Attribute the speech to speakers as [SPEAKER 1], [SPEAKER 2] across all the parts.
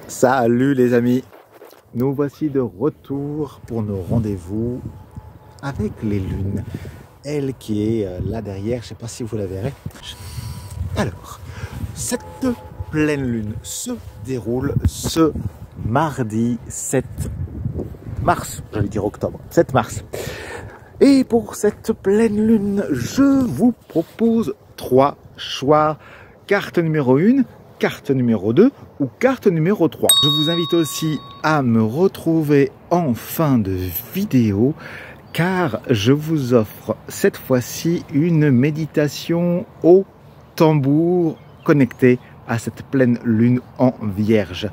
[SPEAKER 1] Salut les amis, nous voici de retour pour nos rendez-vous avec les lunes. Elle qui est là derrière, je ne sais pas si vous la verrez. Alors, cette pleine lune se déroule ce mardi 7 mars, j'allais dire octobre, 7 mars. Et pour cette pleine lune, je vous propose 3 choix. Carte numéro 1, carte numéro 2 ou carte numéro 3. Je vous invite aussi à me retrouver en fin de vidéo car je vous offre cette fois-ci une méditation au tambour connectée à cette pleine lune en vierge.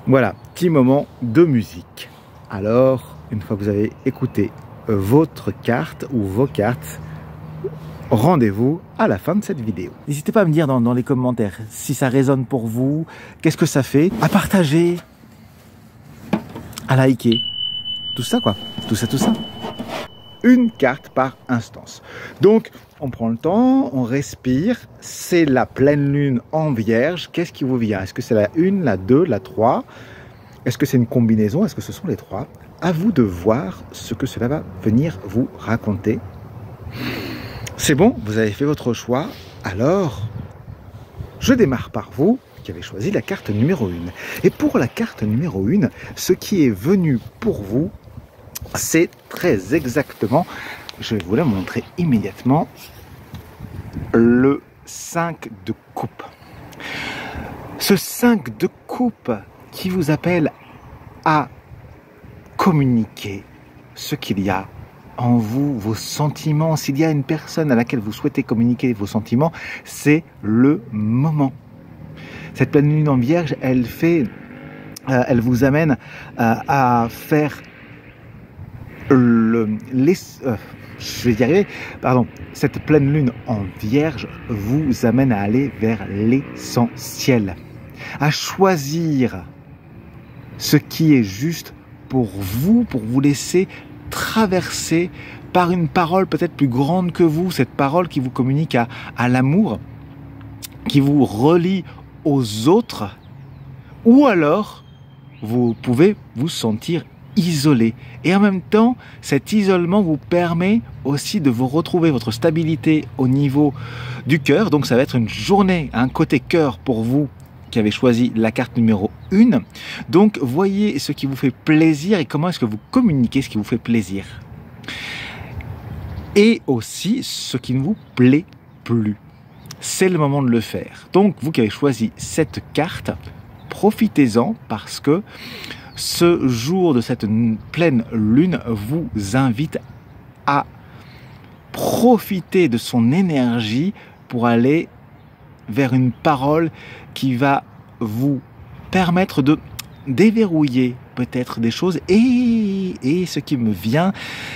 [SPEAKER 1] Voilà, petit moment de musique. Alors, une fois que vous avez écouté votre carte ou vos cartes, rendez-vous à la fin de cette vidéo. N'hésitez pas à me dire dans les commentaires si ça résonne pour vous, qu'est-ce que ça fait, à partager, à liker, tout ça quoi, tout ça. Une carte par instance. Donc, on prend le temps, on respire, c'est la pleine lune en vierge, qu'est-ce qui vous vient? Est-ce que c'est la 1, la 2, la 3? Est-ce que c'est une combinaison? Est-ce que ce sont les 3? À vous de voir ce que cela va venir vous raconter. C'est bon, vous avez fait votre choix, alors je démarre par vous qui avez choisi la carte numéro 1. Et pour la carte numéro 1, ce qui est venu pour vous, c'est très exactement, je vais vous la montrer immédiatement, le 5 de coupe. Ce 5 de coupe qui vous appelle à communiquer ce qu'il y a en vous, vos sentiments. S'il y a une personne à laquelle vous souhaitez communiquer vos sentiments, c'est le moment. Cette pleine lune en vierge, elle vous amène à faire je vais y arriver, pardon. Cette pleine lune en vierge vous amène à aller vers l'essentiel, à choisir ce qui est juste pour vous laisser traversé par une parole peut-être plus grande que vous, cette parole qui vous communique à l'amour, qui vous relie aux autres, ou alors vous pouvez vous sentir isolé. Et en même temps, cet isolement vous permet aussi de vous retrouver votre stabilité au niveau du cœur. Donc ça va être une journée, un côté cœur pour vous qui avez choisi la carte numéro 1. Donc, voyez ce qui vous fait plaisir et comment est-ce que vous communiquez ce qui vous fait plaisir. Et aussi ce qui ne vous plaît plus. C'est le moment de le faire. Donc, vous qui avez choisi cette carte, profitez-en parce que ce jour de cette pleine lune vous invite à profiter de son énergie pour aller vers une parole qui va vous permettre de déverrouiller peut-être des choses. Et ce qui me vient,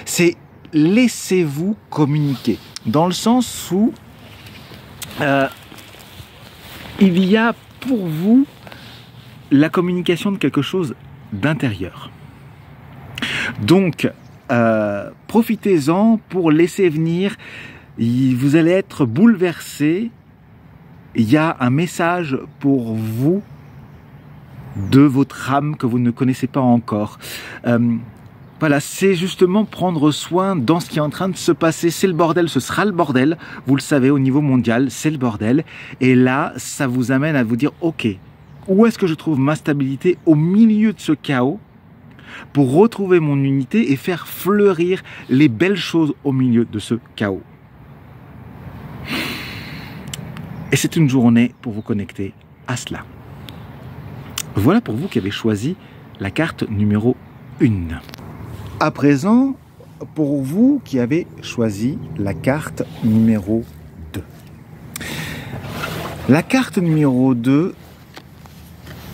[SPEAKER 1] c'est laissez-vous communiquer. Dans le sens où il y a pour vous la communication de quelque chose d'intérieur. Donc, profitez-en pour laisser venir. Vous allez être bouleversé. Il y a un message pour vous de votre âme que vous ne connaissez pas encore. Voilà, c'est justement prendre soin dans ce qui est en train de se passer. C'est le bordel, ce sera le bordel. Vous le savez, au niveau mondial, c'est le bordel. Et là, ça vous amène à vous dire, ok, où est-ce que je trouve ma stabilité au milieu de ce chaos pour retrouver mon unité et faire fleurir les belles choses au milieu de ce chaos. Et c'est une journée pour vous connecter à cela. Voilà pour vous qui avez choisi la carte numéro 1. À présent, pour vous qui avez choisi la carte numéro 2. La carte numéro 2,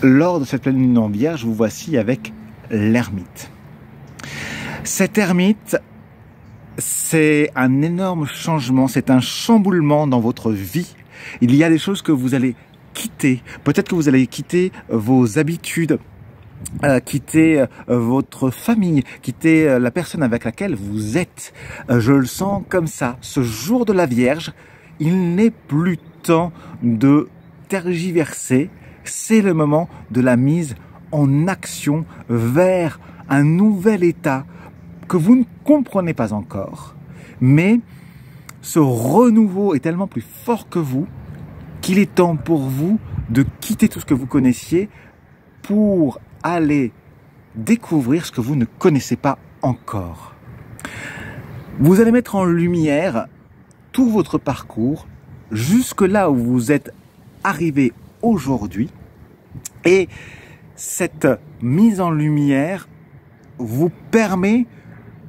[SPEAKER 1] lors de cette pleine lune en vierge, vous voici avec l'ermite. Cet ermite, c'est un énorme changement, c'est un chamboulement dans votre vie. Il y a des choses que vous allez quitter. Peut-être que vous allez quitter vos habitudes, quitter votre famille, quitter la personne avec laquelle vous êtes. Je le sens comme ça. Ce jour de la Vierge, il n'est plus temps de tergiverser, C'est le moment de la mise en action vers un nouvel état que vous ne comprenez pas encore. Mais ce renouveau est tellement plus fort que vous qu'il est temps pour vous de quitter tout ce que vous connaissiez pour aller découvrir ce que vous ne connaissez pas encore. Vous allez mettre en lumière tout votre parcours jusque là où vous êtes arrivé aujourd'hui, et cette mise en lumière vous permet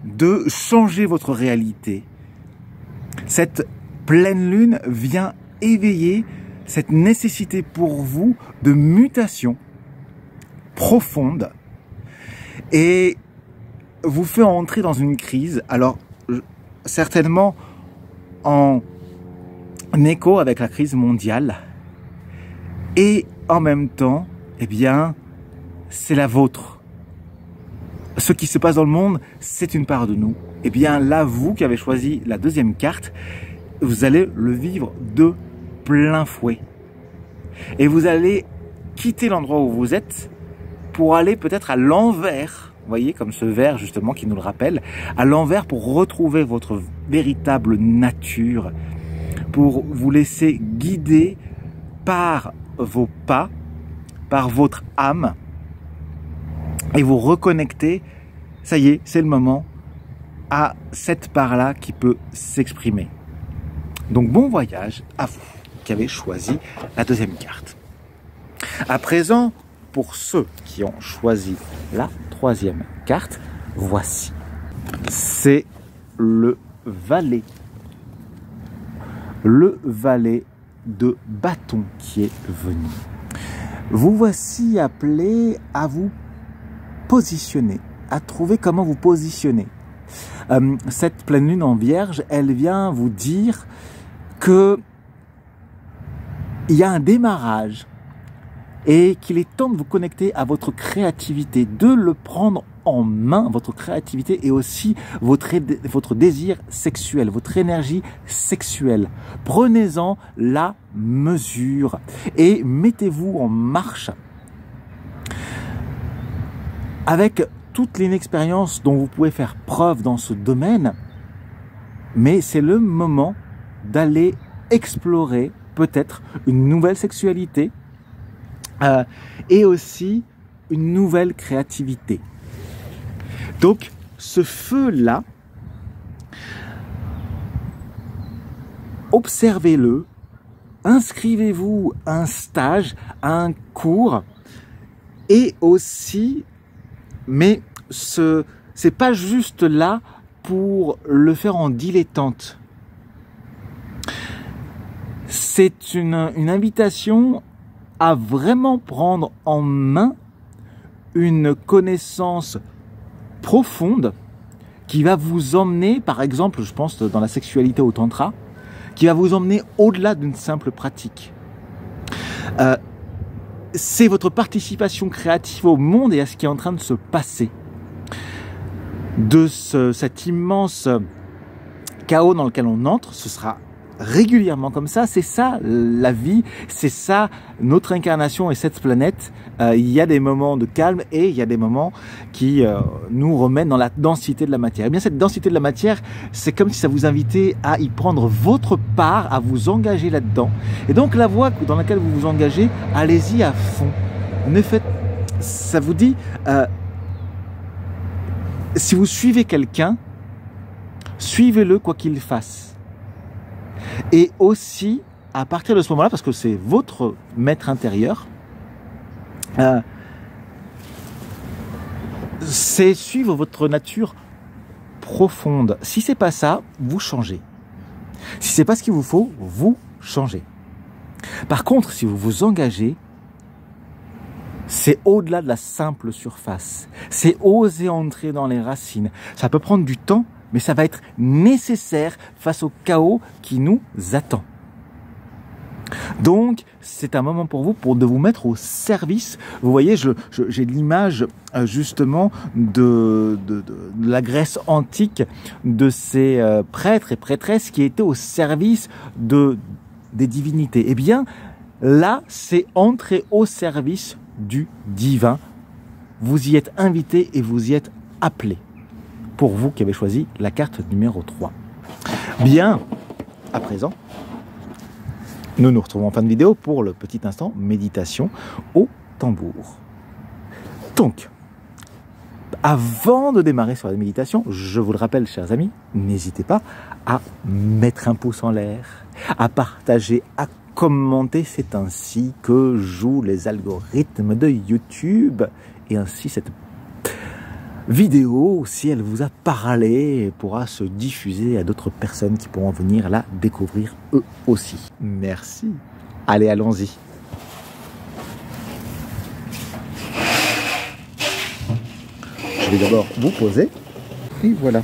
[SPEAKER 1] de changer votre réalité. Cette pleine lune vient éveiller cette nécessité pour vous de mutation profonde et vous fait entrer dans une crise, alors certainement en écho avec la crise mondiale, et en même temps, eh bien, c'est la vôtre. Ce qui se passe dans le monde, c'est une part de nous. Eh bien là, vous qui avez choisi la deuxième carte, vous allez le vivre de plein fouet. Et vous allez quitter l'endroit où vous êtes pour aller peut-être à l'envers, vous voyez, comme ce verre justement qui nous le rappelle, à l'envers pour retrouver votre véritable nature, pour vous laisser guider par vos pas, par votre âme, et vous reconnecter. Ça y est, c'est le moment à cette part-là qui peut s'exprimer. Donc bon voyage à vous qui avez choisi la deuxième carte. À présent, pour ceux qui ont choisi la troisième carte, voici. C'est le valet. Le valet de bâton qui est venu. Vous voici appelé à vous positionner, à trouver comment vous positionner. Cette pleine lune en Vierge, elle vient vous dire que il y a un démarrage et qu'il est temps de vous connecter à votre créativité, de le prendre en main, votre créativité et aussi votre désir sexuel, votre énergie sexuelle. Prenez-en la mesure et mettez-vous en marche avec toute l'inexpérience dont vous pouvez faire preuve dans ce domaine, mais c'est le moment d'aller explorer peut-être une nouvelle sexualité et aussi une nouvelle créativité. Donc ce feu-là, observez-le, inscrivez-vous à un stage, à un cours, et aussi, mais c'est pas juste là pour le faire en dilettante. C'est une invitation à vraiment prendre en main une connaissance profonde qui va vous emmener, par exemple, je pense dans la sexualité au tantra, qui va vous emmener au-delà d'une simple pratique. C'est votre participation créative au monde et à ce qui est en train de se passer. De cet immense chaos dans lequel on entre, ce sera régulièrement comme ça, c'est ça la vie, c'est ça notre incarnation et cette planète. Il y a des moments de calme et il y a des moments qui nous remettent dans la densité de la matière. Et bien cette densité de la matière, c'est comme si ça vous invitait à y prendre votre part, à vous engager là-dedans. Et donc la voie dans laquelle vous vous engagez, allez-y à fond. Ne faites, ça vous dit, si vous suivez quelqu'un, suivez-le quoi qu'il fasse. Et aussi, à partir de ce moment-là, parce que c'est votre maître intérieur, c'est suivre votre nature profonde. Si c'est pas ça, vous changez. Si c'est pas ce qu'il vous faut, vous changez. Par contre, si vous vous engagez, c'est au-delà de la simple surface. C'est oser entrer dans les racines. Ça peut prendre du temps, mais ça va être nécessaire face au chaos qui nous attend. Donc, c'est un moment pour vous de vous mettre au service. Vous voyez, j'ai l'image justement de la Grèce antique, de ces prêtres et prêtresses qui étaient au service des divinités. Eh bien, Là, c'est entrer au service du divin. Vous y êtes invité et vous y êtes appelé. Pour vous qui avez choisi la carte numéro 3. Bien, à présent, nous nous retrouvons en fin de vidéo pour le petit instant méditation au tambour. Donc, avant de démarrer sur la méditation, je vous le rappelle, chers amis, n'hésitez pas à mettre un pouce en l'air, à partager, à commenter. C'est ainsi que jouent les algorithmes de YouTube. Et ainsi, cette vidéo, si elle vous a parlé, pourra se diffuser à d'autres personnes qui pourront venir la découvrir eux aussi. Merci. Allez, allons-y. Je vais d'abord vous poser. Et voilà.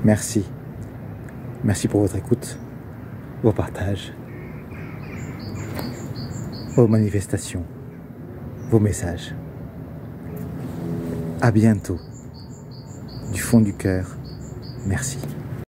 [SPEAKER 1] Merci. Merci pour votre écoute, vos partages, vos manifestations, vos messages. À bientôt. Du fond du cœur, merci.